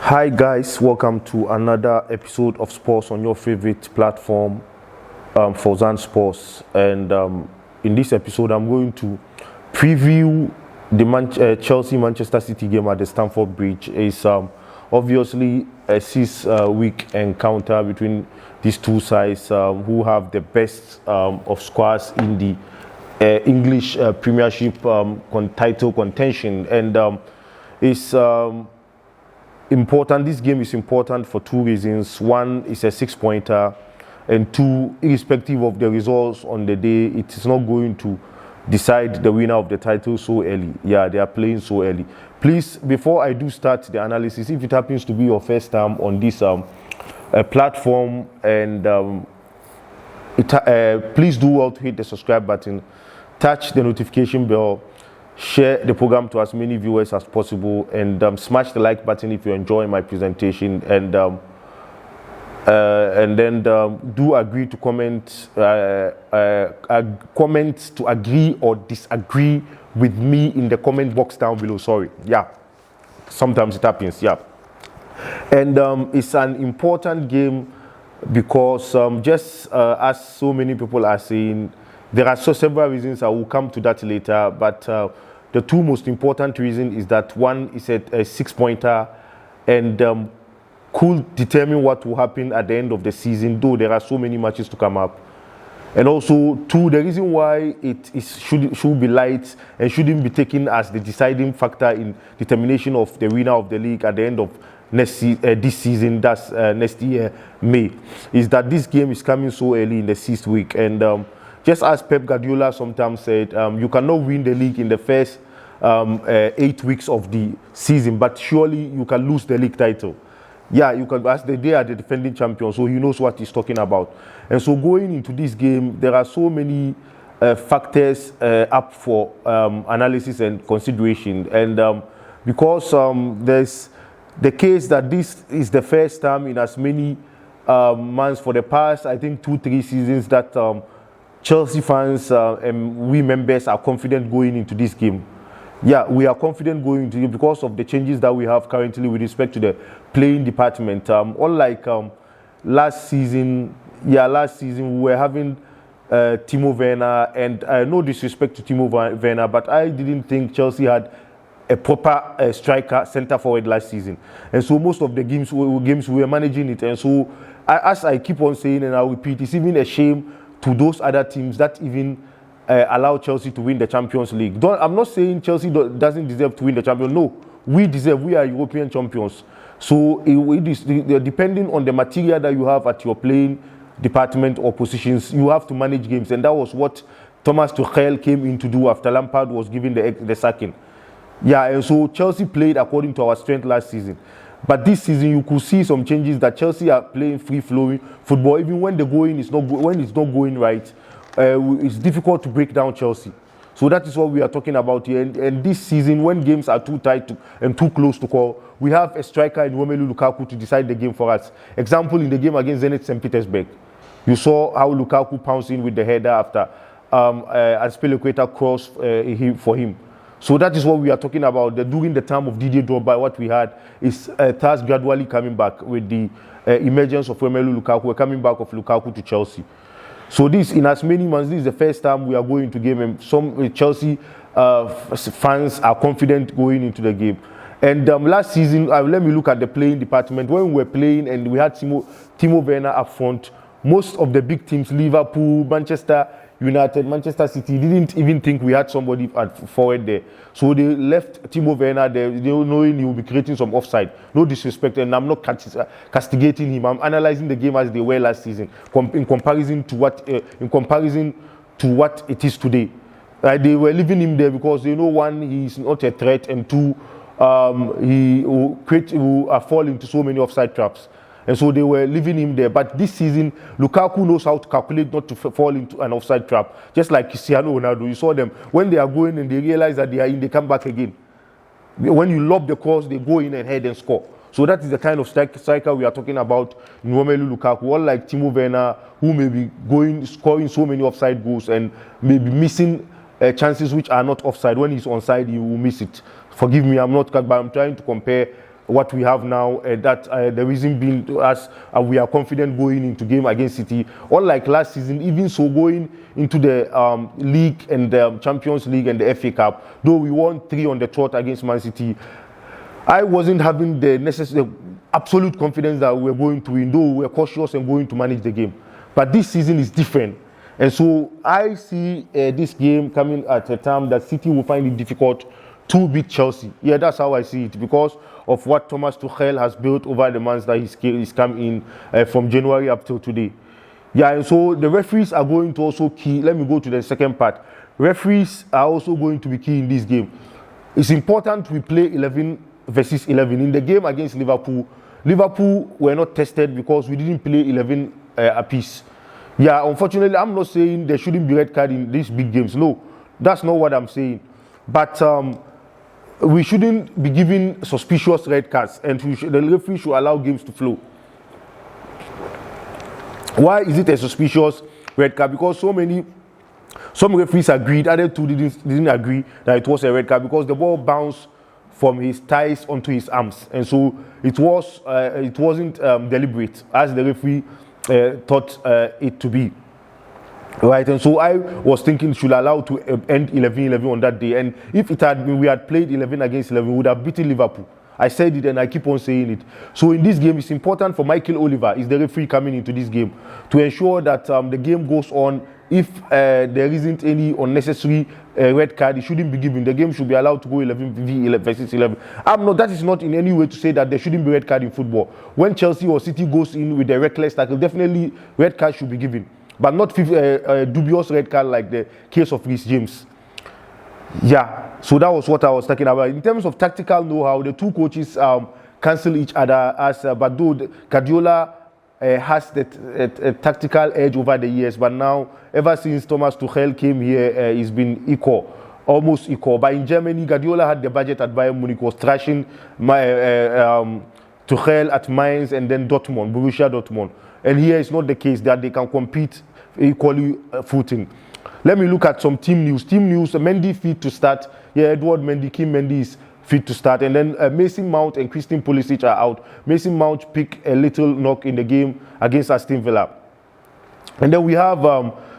Hi guys, welcome to another episode of Sports on your favorite platform, Fawzaan Sports. And in this episode, I'm going to preview the Chelsea-Manchester City game at the Stamford Bridge. It's obviously a 6-week encounter between these two sides who have the best of squads in the English Premiership title contention. And it's important. This game is important for two reasons. One, it's a 6-pointer, and two, irrespective of the results on the day, it is not going to decide the winner of the title so early. Yeah, they are playing so early. Please, before I do start the analysis, if it happens to be your first time on this platform, and please do well to hit the subscribe button, touch the notification bell, share the program to as many viewers as possible, and smash the like button if you enjoy my presentation, and then do agree to comment to agree or disagree with me in the comment box down below. Sorry, yeah, sometimes it happens, yeah. And it's an important game because just as so many people are saying, there are several reasons. I will come to that later, but the two most important reasons is that one is a 6-pointer and could determine what will happen at the end of the season, though there are so many matches to come up. And also, two, the reason why should be light and shouldn't be taken as the deciding factor in determination of the winner of the league at the end of this season, that's next year, May, is that this game is coming so early in the 6th week. And just as Pep Guardiola sometimes said, you cannot win the league in the first 8 weeks of the season, but surely you can lose the league title. Yeah, you can, as they are the defending champions, so he knows what he's talking about. And so going into this game, there are so many factors up for analysis and consideration. And because there's the case that this is the first time in as many months for the past, I think, 2-3 seasons that Chelsea fans and we members are confident going into this game. Yeah, we are confident going into it because of the changes that we have currently with respect to the playing department. Unlike last season we were having Timo Werner, and no disrespect to Timo Werner, but I didn't think Chelsea had a proper striker centre forward last season. And so most of the games we were managing it. And so as I keep on saying, and I'll repeat, it's even a shame to those other teams that even allow Chelsea to win the Champions League. I'm not saying Chelsea doesn't deserve to win the Champions League. No, we deserve. We are European champions. So it is depending on the material that you have at your playing department or positions, you have to manage games. And that was what Thomas Tuchel came in to do after Lampard was given the sacking. Yeah, and so Chelsea played according to our strength last season. But this season, you could see some changes that Chelsea are playing free-flowing football. Even when it's not going right, it's difficult to break down Chelsea. So that is what we are talking about here. And this season, when games are too tight and too close to call, we have a striker in Romelu Lukaku to decide the game for us. Example, in the game against Zenit St. Petersburg, you saw how Lukaku pounced in with the header after Espirito crossed for him. So that is what we are talking about. During the time of Didier Drogba, what we had is thus gradually coming back with the emergence of Romelu Lukaku. We're coming back of Lukaku to Chelsea. So this, in as many months, this is the first time we are going to game, and some Chelsea fans are confident going into the game. And last season, let me look at the playing department. When we were playing and we had Timo Werner up front, most of the big teams, Liverpool, Manchester United, Manchester City, didn't even think we had somebody forward there. So they left Timo Werner there, knowing he will be creating some offside. No disrespect, and I'm not castigating him. I'm analyzing the game as they were last season, in comparison to what it is today. They were leaving him there because they know, one, he's not a threat, and two, he will fall into so many offside traps. And so they were leaving him there. But this season, Lukaku knows how to calculate not to fall into an offside trap. Just like Cristiano Ronaldo. You saw them. When they are going and they realize that they are in, they come back again. When you lob the cross, they go in and head and score. So that is the kind of striker we are talking about in Romelu Lukaku. Unlike Timo Werner, who may be scoring so many offside goals and may be missing chances which are not offside. When he's onside, he will miss it. Forgive me, I'm not, but I'm trying to compare what we have now. That the reason being to us, we are confident going into game against City. Unlike last season, even so going into the league and the Champions League and the FA Cup, though we won 3 on the trot against Man City, I wasn't having the necessary, absolute confidence that we were going to win, though we were cautious and going to manage the game. But this season is different. And so I see this game coming at a time that City will find it difficult to beat Chelsea. Yeah, that's how I see it, because of what Thomas Tuchel has built over the months that he's come in from January up till today. Yeah, and so the referees are going to also key. Let me go to the second part. Referees are also going to be key in this game. It's important we play 11 versus 11. In the game against Liverpool, Liverpool were not tested because we didn't play 11 apiece. Yeah, unfortunately, I'm not saying there shouldn't be red card in these big games. No, that's not what I'm saying. But we shouldn't be giving suspicious red cards, and the referee should allow games to flow. Why is it a suspicious red card? Because some referees agreed, other two didn't agree that it was a red card because the ball bounced from his thighs onto his arms, and so it wasn't deliberate as the referee thought it to be. Right, and so I was thinking should allow to end 11-11 on that day, and if it had been we had played 11 against 11, we would have beaten Liverpool. I said it and I keep on saying it. So in this game, it's important for Michael Oliver, is the referee coming into this game, to ensure that the game goes on. If there isn't any unnecessary red card, it shouldn't be given. The game should be allowed to go 11 versus 11. That is not in any way to say that there shouldn't be red card in football. When Chelsea or City goes in with a reckless tackle, definitely red card should be given, but not dubious red card like the case of Reece James. Yeah, so that was what I was talking about. In terms of tactical know-how, the two coaches cancel each other, but though Guardiola has the tactical edge over the years, but now, ever since Thomas Tuchel came here, he's been equal, almost equal. But in Germany, Guardiola had the budget at Bayern Munich, was thrashing Tuchel at Mainz and then Dortmund, Borussia Dortmund. And here it's not the case that they can compete equally footing. Let me look at some team news. Team news, Mendy fit to start. Yeah, Edward Mendy, Kim Mendy is fit to start. And then Mason Mount and Christian Pulisic are out. Mason Mount picked a little knock in the game against Aston Villa. And then we have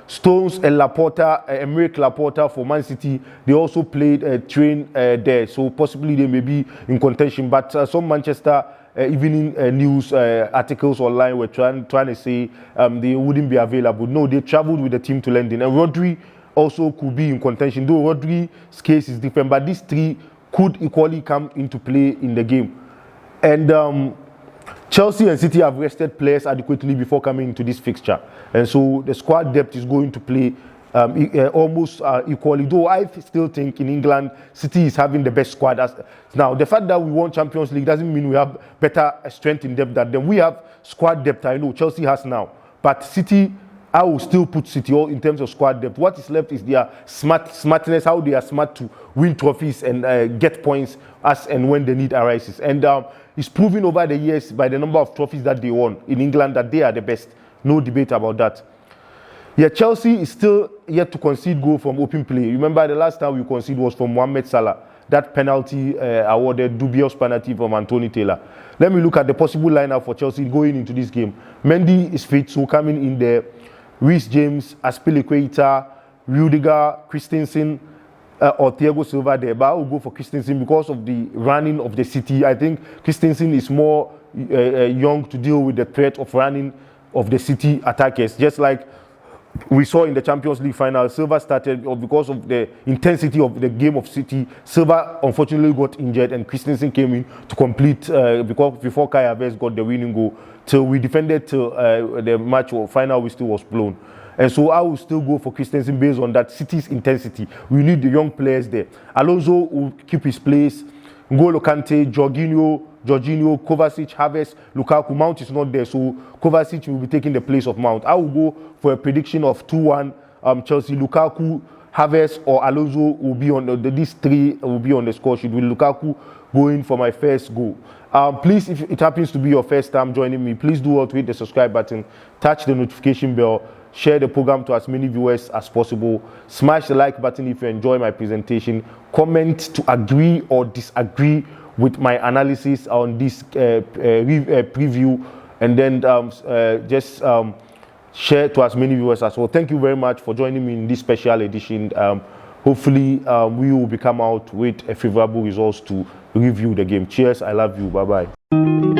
Stones and Laporta, Emerick Laporta for Man City. They also played train there. So possibly they may be in contention. But some Manchester evening news articles online were trying to say they wouldn't be available. No, they traveled with the team to London. And Rodri also could be in contention, though Rodri's case is different. But these three could equally come into play in the game. And Chelsea and City have rested players adequately before coming into this fixture. And so the squad depth is going to play almost equally, though I still think in England City is having the best squad. Now the fact that we won Champions League doesn't mean we have better strength in depth than them. We have squad depth, I know Chelsea has now, but City, I will still put City all in terms of squad depth. What is left is their smartness, how they are smart to win trophies and get points as and when the need arises. And it's proven over the years by the number of trophies that they won in England that they are the best. No debate about that. Yeah, Chelsea is still yet to concede goal from open play. Remember, the last time we conceded was from Mohamed Salah. That penalty awarded, dubious penalty from Anthony Taylor. Let me look at the possible lineup for Chelsea going into this game. Mendy is fit, so coming in there. Reece James, Aspilicueta, Rudiger, Christensen, or Thiago Silva there. But I will go for Christensen because of the running of the City. I think Christensen is more young to deal with the threat of running of the City attackers. Just like we saw in the Champions League final, Silva started because of the intensity of the game of City. Silva unfortunately got injured and Christensen came in to complete before Kai Havertz got the winning goal. Till we defended till the match or final whistle was blown. And so I will still go for Christensen based on that City's intensity. We need the young players there. Alonso will keep his place. N'Golo Kante, Jorginho, Kovacic, Havertz, Lukaku. Mount is not there, so Kovacic will be taking the place of Mount. I will go for a prediction of 2-1 Chelsea. Lukaku, Havertz or Alonso will be on these three will be on the score sheet, with Lukaku going for my first goal. Please, if it happens to be your first time joining me, please do hit the subscribe button, touch the notification bell, share the program to as many viewers as possible, smash the like button if you enjoy my presentation, comment to agree or disagree with my analysis on this preview, and then just share to as many viewers as well. Thank you very much for joining me in this special edition. Hopefully, we will come out with a favorable results to review the game. Cheers. I love you. Bye-bye.